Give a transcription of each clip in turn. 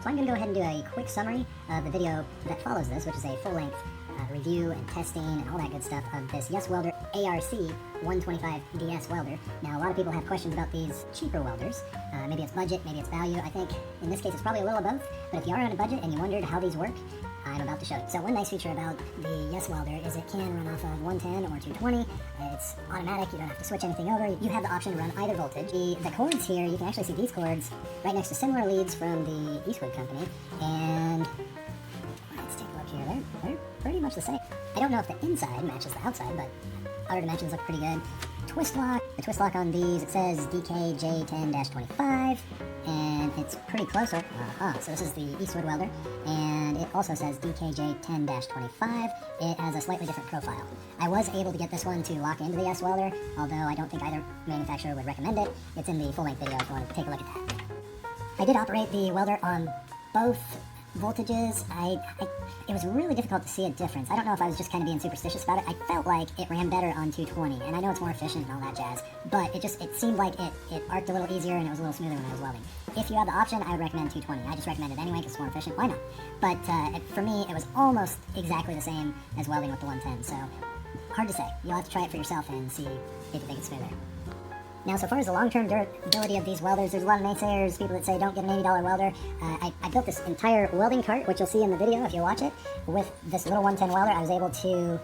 So I'm going to go ahead and do a quick summary of the video that follows this, which is a full-length review and testing and all that good stuff of this YESWELDER ARC 125DS welder. Now, a lot of people have questions about these cheaper welders. Maybe it's budget, maybe it's value. I think in this case it's probably a little of both, but if you are on a budget and you wondered how these work, I'm about to show you. So one nice feature about the YESWELDER is it can run off of 110 or 220. It's automatic, you don't have to switch anything over. You have the option to run either voltage. The cords here, you can actually see these cords right next to similar leads from the Eastwood company, and let's take a look here. They're pretty much the same. I don't know if the inside matches the outside, but other dimensions look pretty good. Twist lock. The twist lock on these, it says DKJ10-25, and it's pretty close. So this is the Eastwood welder, and it also says DKJ10-25. It has a slightly different profile. I was able to get this one to lock into the YESWELDER, although I don't think either manufacturer would recommend it. It's in the full-length video if you want to take a look at that. I did operate the welder on both voltages. It was really difficult to see a difference. I don't know if I was just kind of being superstitious about it. I felt like it ran better on 220, and I know it's more efficient and all that jazz, but it seemed like it arced a little easier and it was a little smoother when I was welding. If you have the option, I would recommend 220. I just recommend it anyway because it's more efficient. Why not? But for me, it was almost exactly the same as welding with the 110, so hard to say. You'll have to try it for yourself and see if you think it's smoother. Now, so far as the long-term durability of these welders, there's a lot of naysayers, people that say don't get an $80 welder. I built this entire welding cart, which you'll see in the video if you watch it, with this little 110 welder. I was able to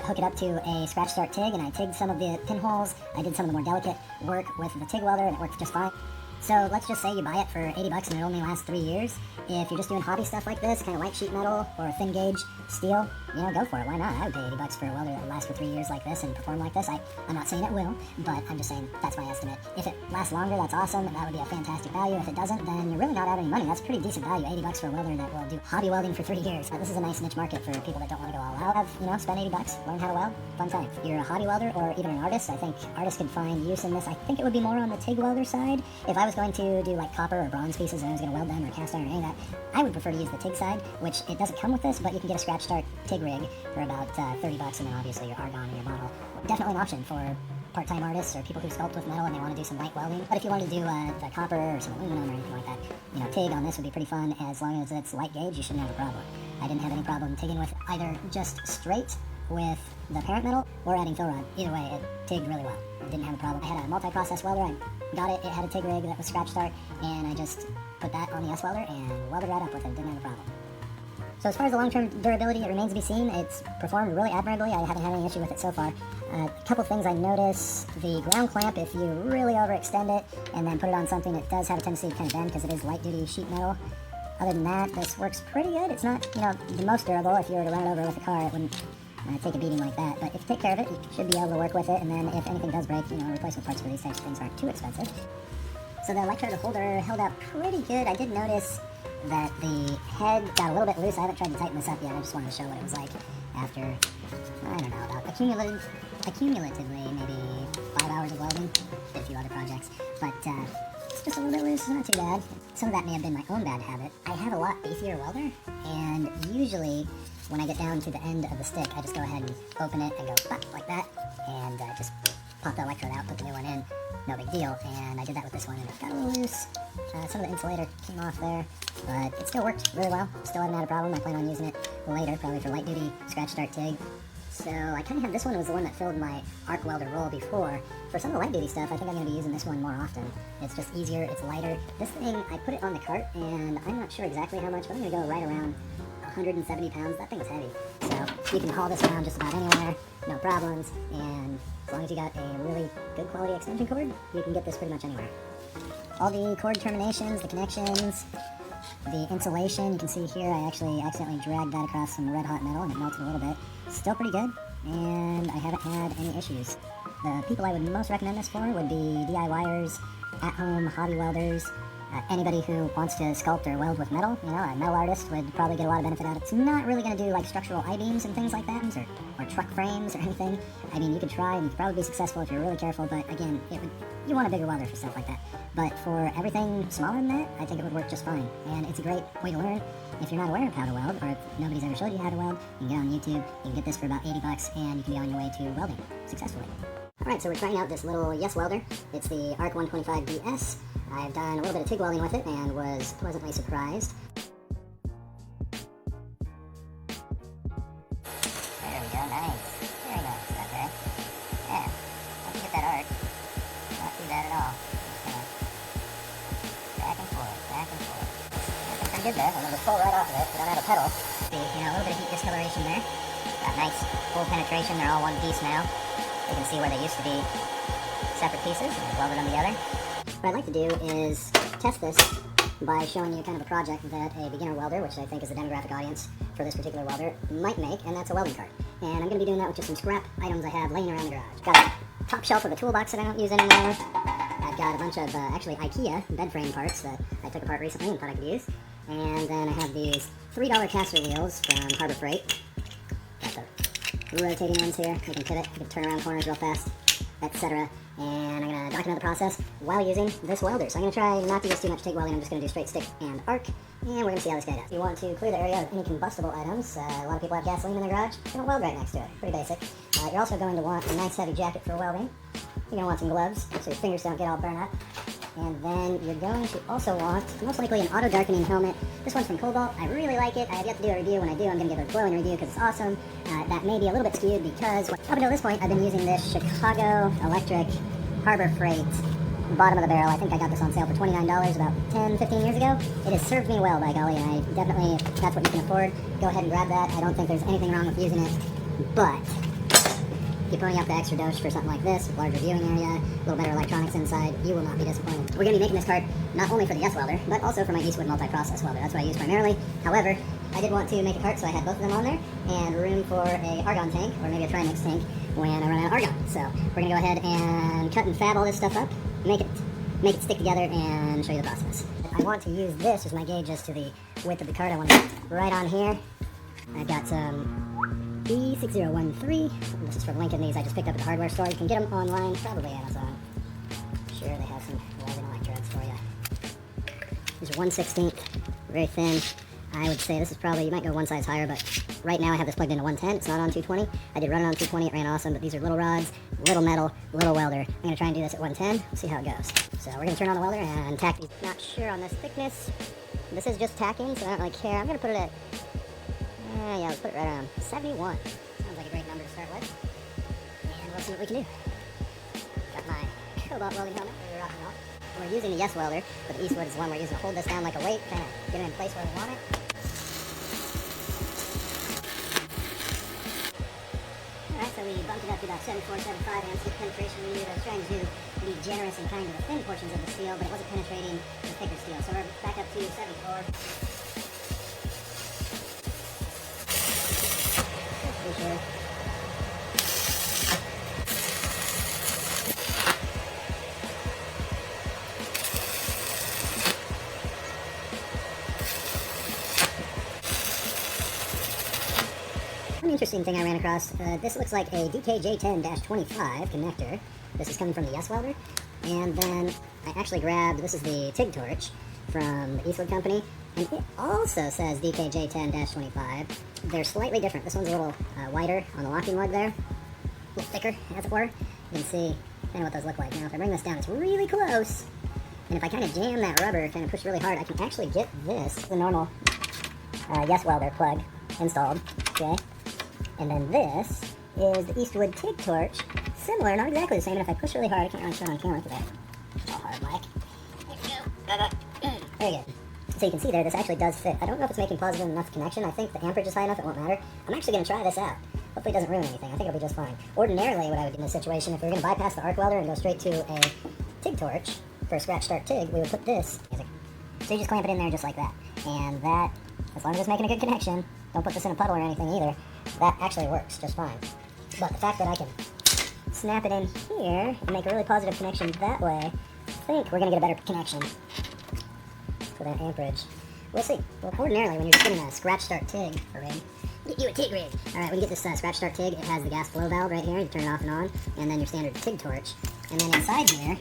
hook it up to a scratch start TIG, and I TIGged some of the pinholes. I did some of the more delicate work with the TIG welder, and it worked just fine. So let's just say you buy it for $80 and it only lasts 3 years. If you're just doing hobby stuff like this, kind of light sheet metal or a thin gauge steel, go for it. Why not? I would pay $80 for a welder that lasts for 3 years like this and perform like this. I'm not saying it will, but I'm just saying that's my estimate. If it lasts longer, that's awesome. That would be a fantastic value. If it doesn't, then you're really not out any money. That's pretty decent value, $80 for a welder that will do hobby welding for 3 years. This is a nice niche market for people that don't want to go all out. Spend $80, learn how to weld, fun time. If you're a hobby welder or even an artist, I think artists could find use in this. I think it would be more on the TIG welder side. If I was going to do like copper or bronze pieces and I was going to weld them or cast iron or any of that, I would prefer to use the TIG side, which it doesn't come with this, but you can get a scratch start TIG rig for about $30, and then obviously your argon and your model. Definitely an option for part-time artists or people who sculpt with metal and they want to do some light welding. But if you want to do the copper or some aluminum or anything like that, TIG on this would be pretty fun. As long as it's light gauge, you shouldn't have a problem. I didn't have any problem TIGging with either just straight with the parent metal or adding fill rod. Either way, it TIGged really well. I didn't have a problem. I had a multi-process welder. I got it. It had a TIG rig that was scratch start, and I just put that on the YESWELDER and welded right up with it. Didn't have a problem. So as far as the long-term durability, it remains to be seen. It's performed really admirably. I haven't had any issue with it so far. A couple things I notice: the ground clamp, if you really overextend it and then put it on something, it does have a tendency to kind of bend because it is light-duty sheet metal. Other than that, this works pretty good. It's not, the most durable. If you were to run it over with a car, it wouldn't take a beating like that. But if you take care of it, you should be able to work with it. And then if anything does break, replacement parts for these types of things aren't too expensive. So the electrode holder held up pretty good. I did notice that the head got a little bit loose. I haven't tried to tighten this up yet. I just wanted to show what it was like after, I don't know, about accumulatively maybe 5 hours of welding. Did a few other projects. But it's just a little bit loose. It's not too bad. Some of that may have been my own bad habit. I have a lot beefier welder, and usually when I get down to the end of the stick, I just go ahead and open it and go pop like that, and just pop the electrode out, put the new one in. No big deal. And I did that with this one, and it got a little loose. Some of the insulator came off there, but it still worked really well. Still haven't had a problem. I plan on using it later, probably for light duty scratch start TIG. So I kind of had this one was the one that filled my arc welder roll before. For some of the light duty stuff, I think I'm going to be using this one more often. It's just easier, it's lighter. This thing, I put it on the cart, and I'm not sure exactly how much, but I'm going to go right around 170 pounds. That thing was heavy. So you can haul this around just about anywhere, no problems, and as long as you got a really good quality extension cord, you can get this pretty much anywhere. All the cord terminations, the connections, the insulation, you can see here I actually accidentally dragged that across some red hot metal and it melted a little bit. Still pretty good, and I haven't had any issues. The people I would most recommend this for would be DIYers, at-home hobby welders, anybody who wants to sculpt or weld with metal. A metal artist would probably get a lot of benefit out of it. It's not really going to do like structural I-beams and things like that, or truck frames or anything. I mean, you could try and you could probably be successful if you're really careful, but again, you want a bigger welder for stuff like that. But for everything smaller than that, I think it would work just fine. And it's a great way to learn. If you're not aware of how to weld, or if nobody's ever showed you how to weld, you can get on YouTube, you can get this for about $80, and you can be on your way to welding successfully. Alright, so we're trying out this little YESWELDER. It's the ARC 125DS. I've done a little bit of TIG welding with it and was pleasantly surprised. There we go, nice. Very nice, okay. Yeah, once you get that arc, not too bad at all. Back and forth, back and forth. Looking pretty good there. I'm going to pull right off of it. We don't have a pedal. See, a little bit of heat discoloration there. Got nice full penetration. They're all one piece now. You can see where they used to be separate pieces and welded them together. What I'd like to do is test this by showing you kind of a project that a beginner welder, which I think is the demographic audience for this particular welder, might make, and that's a welding cart. And I'm going to be doing that with just some scrap items I have laying around the garage. Got a top shelf of a toolbox that I don't use anymore. I've got a bunch of actually IKEA bed frame parts that I took apart recently and thought I could use. And then I have these $3 caster wheels from Harbor Freight. Got the rotating ones here. You can pivot, you can turn around corners real fast, etc. And I'm going to document the process while using this welder. So I'm going to try not to use too much TIG welding. I'm just going to do straight stick and arc. And we're going to see how this guy does. You want to clear the area of any combustible items. A lot of people have gasoline in their garage. They don't weld right next to it. Pretty basic. You're also going to want a nice heavy jacket for welding. You're going to want some gloves so your fingers don't get all burned up. And then you're going to also want, most likely, an auto-darkening helmet. This one's from Cobalt. I really like it. I have yet to do a review. When I do, I'm going to give a glowing review because it's awesome. That may be a little bit skewed because up until this point, I've been using this Chicago Electric Harbor Freight bottom of the barrel. I think I got this on sale for $29 about 10, 15 years ago. It has served me well, by golly, and I definitely, if that's what you can afford, go ahead and grab that. I don't think there's anything wrong with using it, but if you pony up the extra dosh for something like this, larger viewing area, a little better electronics inside, you will not be disappointed. We're going to be making this cart not only for the YESWELDER, but also for my Eastwood multi-process welder. That's what I use primarily. However, I did want to make a cart, so I had both of them on there, and room for a argon tank, or maybe a trimix tank, when I run out of argon. So we're going to go ahead and cut and fab all this stuff up, make it stick together, and show you the process. I want to use this as my gauge as to the width of the cart. I want to get right on here. I've got some B6013. This is from Lincoln. These I just picked up at the hardware store. You can get them online, probably Amazon. I'm sure they have some welding electrodes for you. These are 1/16, very thin. I would say this is probably, you might go one size higher, but right now I have this plugged into 110. It's not on 220. I did run it on 220. It ran awesome, but these are little rods, little metal, little welder. I'm going to try and do this at 110. See how it goes. So we're going to turn on the welder and tack these. Not sure on this thickness. This is just tacking, so I don't really care. I'm going to put it at, yeah, let's put it right around 71. Sounds like a great number to start with. And we'll see what we can do. Got my Cobalt welding helmet. We're rocking off. We're using the YESWELDER, but the Eastwood is the one we're using to hold this down like a weight, kind of get it in place where we want it. Alright, so we bumped it up to about 74, 75 amps with penetration we needed. I was trying to be generous and kind of the thin portions of the steel, but it wasn't penetrating the thicker steel. So we're back up to 74. Pretty sure. One interesting thing I ran across, this looks like a DKJ10-25 connector. This is coming from the YESWELDER. And then I actually grabbed, this is the TIG torch from the Eastwood company. And it also says DKJ10-25. They're slightly different. This one's a little wider on the locking lug there. A little thicker, as it were. You can see kind of what those look like. Now, if I bring this down, it's really close. And if I kind of jam that rubber, kind of push really hard, I can actually get this, the normal YESWELDER plug installed. Okay. And then this is the Eastwood TIG torch. Similar, not exactly the same, and if I push really hard, I can't really show it on camera today. It's all hard, Mike. There you go. So you can see there, this actually does fit. I don't know if it's making positive enough connection. I think the amperage is high enough, it won't matter. I'm actually going to try this out. Hopefully it doesn't ruin anything. I think it'll be just fine. Ordinarily, what I would do in this situation, if we were going to bypass the arc welder and go straight to a TIG torch for a scratch start TIG, we would put this. So you just clamp it in there just like that. And that, as long as it's making a good connection, don't put this in a puddle or anything either, that actually works just fine. But the fact that I can snap it in here and make a really positive connection that way, I think we're going to get a better connection for that amperage. We'll see. Well, ordinarily, when you're just getting a scratch start TIG rig, get you a TIG rig. Alright, when you get this scratch start TIG, it has the gas flow valve right here. You turn it off and on, and then your standard TIG torch. And then inside here,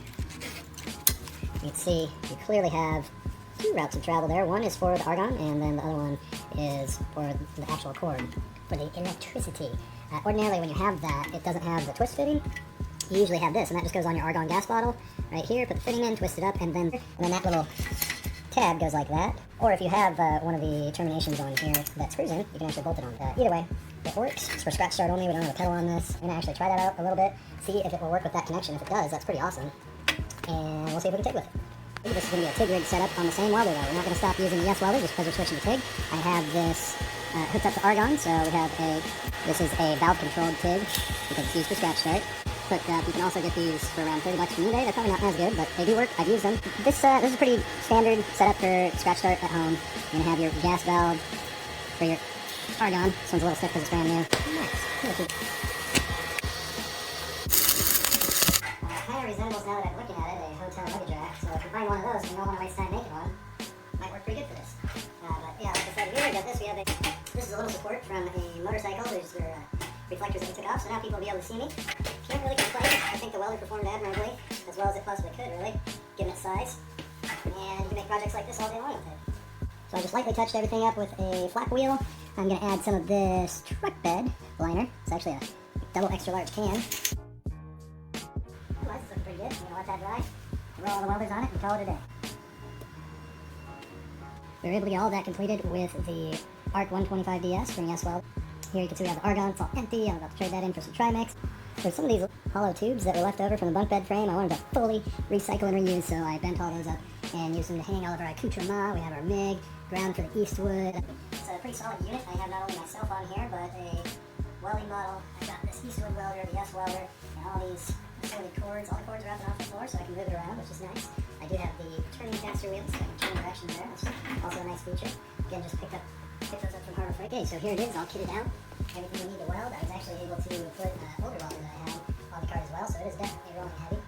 you can see you clearly have two routes of travel there. One is for the argon, and then the other one is for the actual cord, for the electricity. Ordinarily, when you have that, it doesn't have the twist fitting, you usually have this, and that just goes on your argon gas bottle right here. Put the fitting in, twist it up, and then that little tab goes like that. Or if you have one of the terminations on here that screws in, you can actually bolt it on. Either way, it works. It's for scratch start only. We don't have a pedal on this. I'm going to actually try that out a little bit, see if it will work with that connection. If it does, that's pretty awesome. And we'll see if we can TIG with it. This is going to be a TIG rig setup on the same welder though. We're not going to stop using the YESWELDER just because we're switching to TIG. I have this hooked up to argon, so we have this is a valve controlled TIG because it's used for scratch start. But you can also get these for around $30 from eBay. They're probably not as good, but they do work. I've used them. This is a pretty standard setup for scratch start at home. You're going to have your gas valve for your argon. This one's a little stiff because it's brand new. Nice. Kind of resembles, now that I'm looking at it, a hotel luggage rack. So if you find one of those and you don't want to waste time making one, it might work pretty good for this. But yeah, like I said, here we got this. This is a little support from a motorcycle. There's their reflectors that we took off, so now people will be able to see me. Can't really complain. I think the welder performed admirably, as well as it possibly could, really, given its size. And you can make projects like this all day long with it. So I just lightly touched everything up with a flap wheel. I'm going to add some of this truck bed liner. It's actually a double extra large can. Otherwise, it's looking pretty good. I'm going to let that dry, roll all the welders on it, and call it a day. We were able to get all of that completed with the ARC 125DS from YESWELDER. Here you can see we have the argon. It's all empty. I'm about to trade that in for some Trimix. There's some of these hollow tubes that were left over from the bunk bed frame. I wanted to fully recycle and reuse, so I bent all those up and used them to hang all of our accoutrements. We have our MIG, ground for the Eastwood. It's a pretty solid unit. I have not only myself on here, but a welding model. I've got this Eastwood welder, the YESWELDER, and all these assorted cords. All the cords are up and off the floor, so I can move it around, which is nice. I do have the turning caster wheels, so I can turn direction there. That's also a nice feature. Again, just picked those up from Harbor Freight. Okay, so here it is, all kitted out. Everything you need to weld. I was actually able to put an older welder that I had on the card as well, so it is definitely rolling heavy. You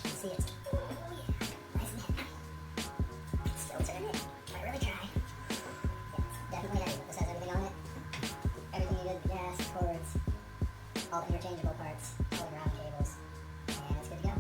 can see it's nice and heavy. It's still turning. If I really try. Yeah, it's definitely heavy. This has everything on it. Everything you did, the gas, cords, all the interchangeable parts, all the ground cables, and it's good to go.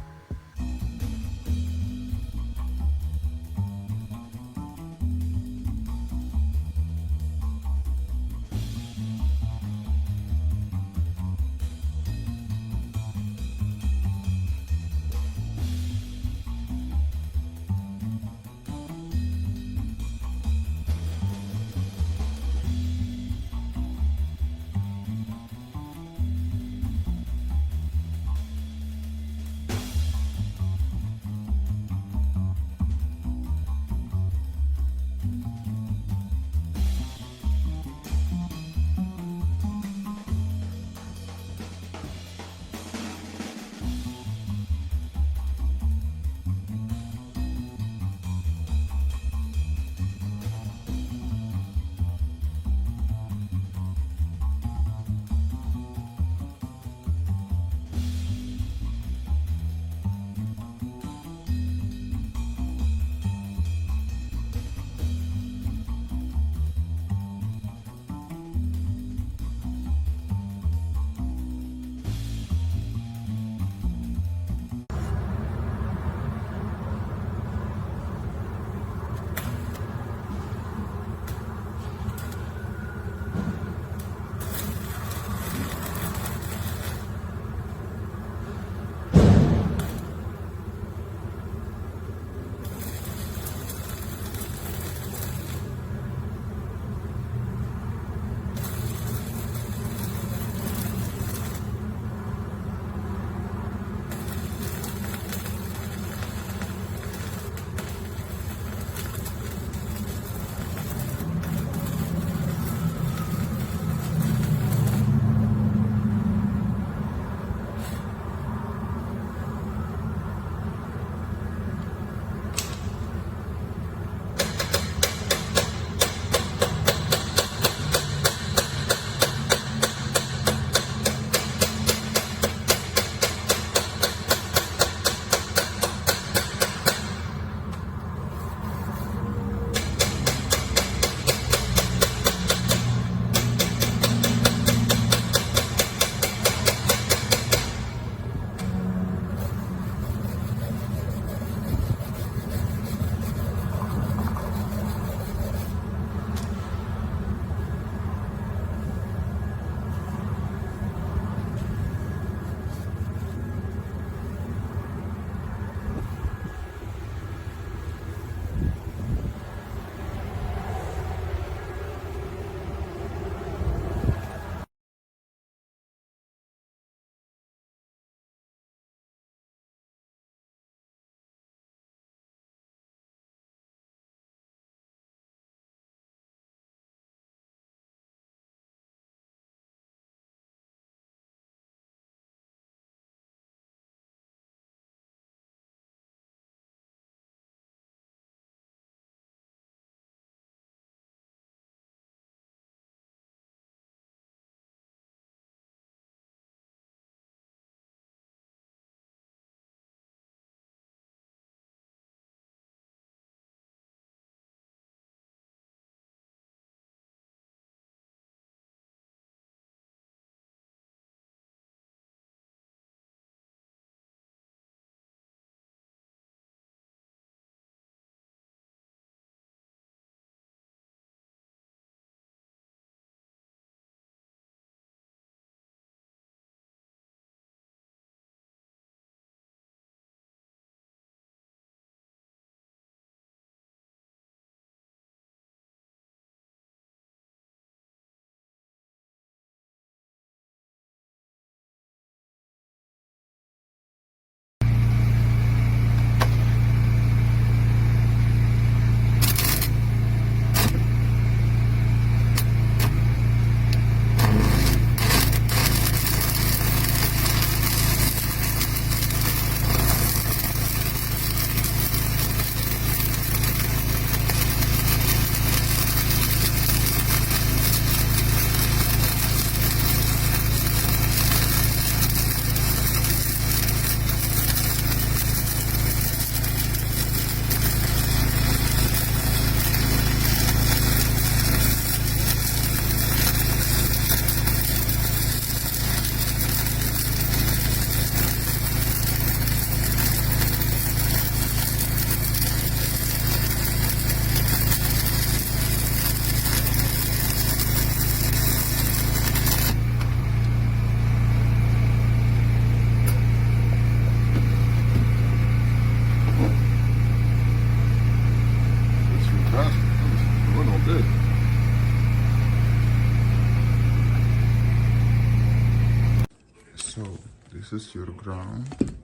This is your ground.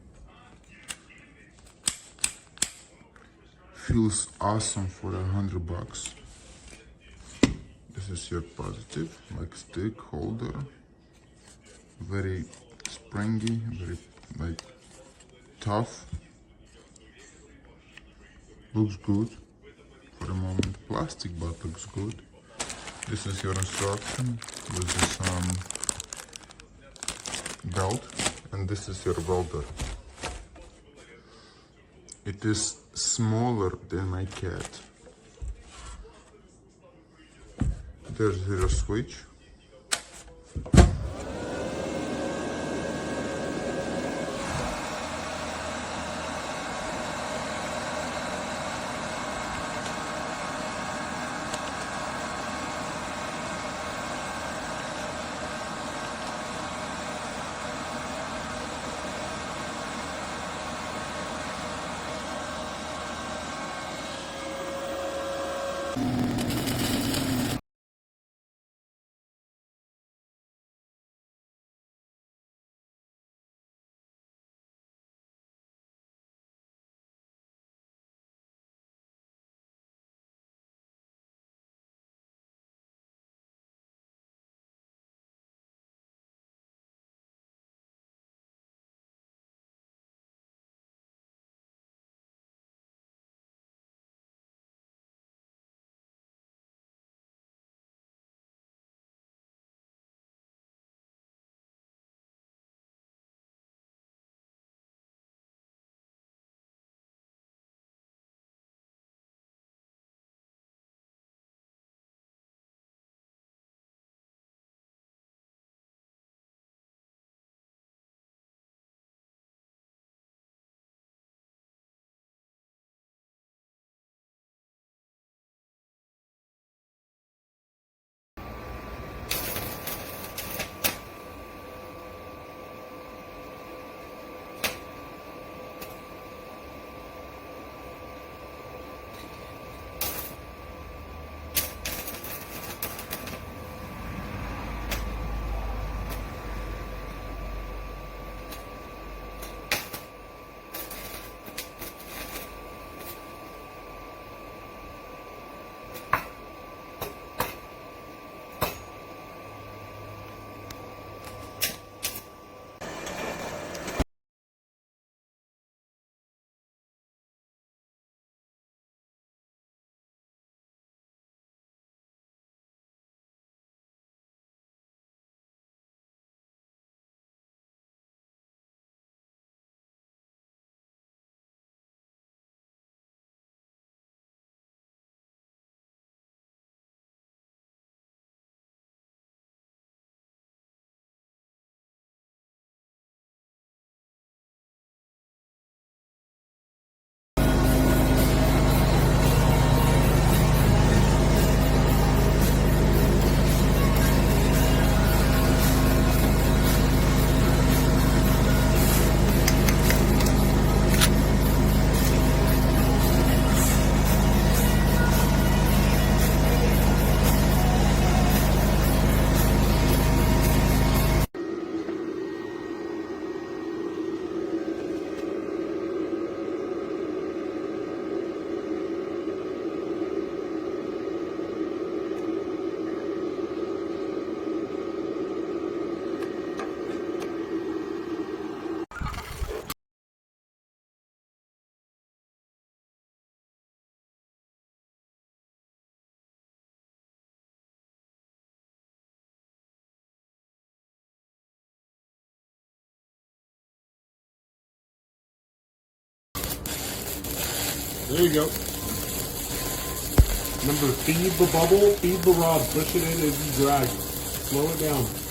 Feels awesome for $100. This is your positive, like stick holder. Very springy, very like tough. Looks good for the moment. Plastic, but looks good. This is your instruction with this belt, and this is your welder. It is smaller than my cat. There's your switch. There you go. Remember, feed the bubble, feed the rod, push it in as you drag it. Slow it down.